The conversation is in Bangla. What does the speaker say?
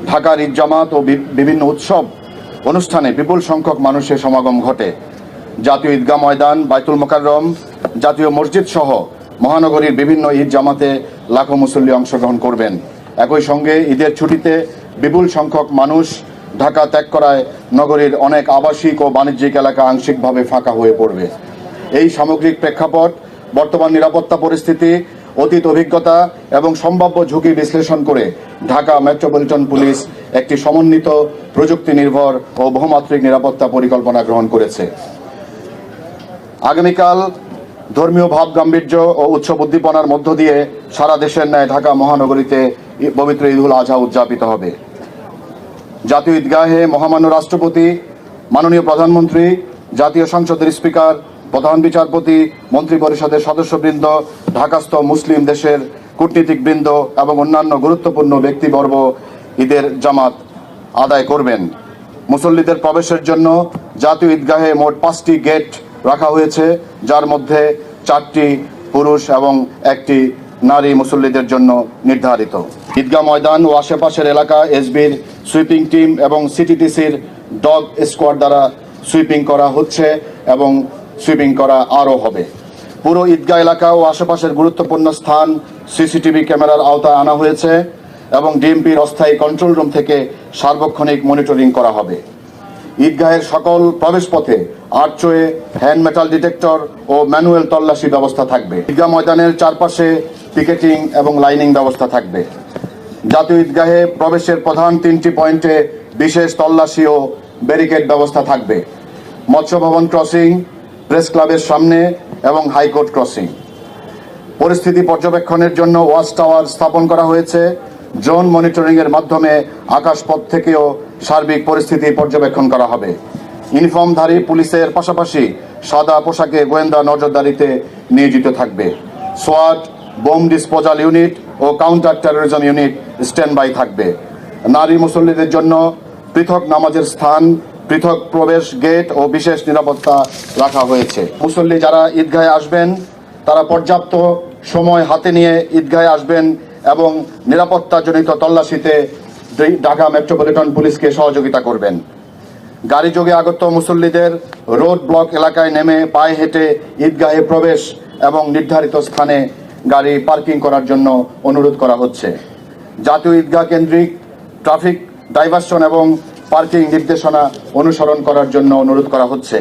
ঢাকার ঈদ জামাত ও বিভিন্ন উৎসব অনুষ্ঠানে বিপুল সংখ্যক মানুষের সমাগম ঘটে। জাতীয় ঈদগাহ ময়দান, বাইতুল মোকাররম, জাতীয় মসজিদ সহ মহানগরীর বিভিন্ন ঈদ জামাতে লাখো মুসল্লি অংশগ্রহণ করবেন। একই সঙ্গে ঈদের ছুটিতে বিপুল সংখ্যক মানুষ ঢাকা ত্যাগ করায় নগরীর অনেক আবাসিক ও বাণিজ্যিক এলাকা আংশিকভাবে ফাঁকা হয়ে পড়বে। এই সামগ্রিক প্রেক্ষাপট, বর্তমান নিরাপত্তা পরিস্থিতি, অতীত অভিজ্ঞতা এবং সম্ভাব্য ঝুঁকি বিশ্লেষণ করে ঢাকা মেট্রোপলিটন পুলিশ একটি সমন্বিত প্রযুক্তি নির্ভর ও বহুমাত্রিক নিরাপত্তা পরিকল্পনা গ্রহণ করেছে। আগামীকাল ধর্মীয় ভাব গাম্ভীর্য ও উৎসব উদ্দীপনার মধ্য দিয়ে সারা দেশের ন্যায় ঢাকা মহানগরীতে পবিত্র ঈদুল আজহা উদযাপিত হবে। জাতীয় ঈদগাহে মহামান্য রাষ্ট্রপতি, মাননীয় প্রধানমন্ত্রী, জাতীয় সংসদের স্পিকার, প্রধান বিচারপতি, মন্ত্রিপরিষদের সদস্যবৃন্দ, ঢাকাস্থ মুসলিম দেশের কূটনীতিকবৃন্দ এবং অন্যান্য গুরুত্বপূর্ণ ব্যক্তিবর্গ ঈদের জামাত আদায় করবেন। মুসল্লিদের প্রবেশের জন্য জাতীয় ঈদগাহে মোট 5টি গেট রাখা হয়েছে, যার মধ্যে 4টি পুরুষ এবং 1টি নারী মুসল্লিদের জন্য নির্ধারিত। ঈদগাহ ময়দান ও আশেপাশের এলাকা এসবির সুইপিং টিম এবং সিটিটিসির ডগ স্কোয়াড দ্বারা সুইপিং করা হচ্ছে এবং সুইপিং করা আরও হবে। পুরো ঈদগাহ এলাকা ও আশেপাশের গুরুত্বপূর্ণ স্থান সিসিটিভি ক্যামেরার আওতায় আনা হয়েছে এবং ডিএমপির অস্থায়ী কন্ট্রোল রুম থেকে সার্বক্ষণিক মনিটরিং করা হবে। ঈদগাহের সকল প্রবেশপথে আর্চওয়ে, হ্যান্ড মেটাল ডিটেক্টর ও ম্যানুয়াল তল্লাশি ব্যবস্থা থাকবে। ঈদগাহ ময়দানের চারপাশে পিকেটিং এবং লাইনিং ব্যবস্থা থাকবে। জাতীয় ঈদগাহে প্রবেশের প্রধান 3টি পয়েন্টে বিশেষ তল্লাশি ও ব্যারিকেড ব্যবস্থা থাকবে। মৎস্য ভবন ক্রসিং, প্রেস ক্লাবের সামনে এবং হাইকোর্ট ক্রসিং। পরিস্থিতি পর্যবেক্ষণের জন্য ওয়াচ টাওয়ার স্থাপন করা হয়েছে। ড্রোন মনিটরিংয়ের মাধ্যমে আকাশপথ থেকেও সার্বিক পরিস্থিতি পর্যবেক্ষণ করা হবে। ইউনিফর্মধারী পুলিশের পাশাপাশি সাদা পোশাকে গোয়েন্দা নজরদারিতে নিয়োজিত থাকবে। সোয়াট, বোম ডিসপোজাল ইউনিট ও counter terrorism unit stand by থাকবে। নারী মুসল্লিদের জন্য পৃথক নামাজের স্থান, পৃথক প্রবেশ গেট ও বিশেষ নিরাপত্তা রাখা হয়েছে। মুসল্লি যারা ঈদগাহে আসবেন তারা পর্যাপ্ত সময় হাতে নিয়ে ঈদগাহে আসবেন এবং নিরাপত্তাজনিত তল্লাশিতে ঢাকা মেট্রোপলিটন পুলিশকে সহযোগিতা করবেন। গাড়ি যোগে আগত মুসল্লিদের রোড ব্লক এলাকায় নেমে পায়ে হেঁটে ঈদগাহে প্রবেশ এবং নির্ধারিত স্থানে গাড়ি পার্কিং করার জন্য অনুরোধ করা হচ্ছে। জাতীয় ঈদগাহ কেন্দ্রিক ট্রাফিক ডাইভারশন এবং পার্কিং নির্দেশনা অনুসরণ করার জন্য অনুরোধ করা হচ্ছে।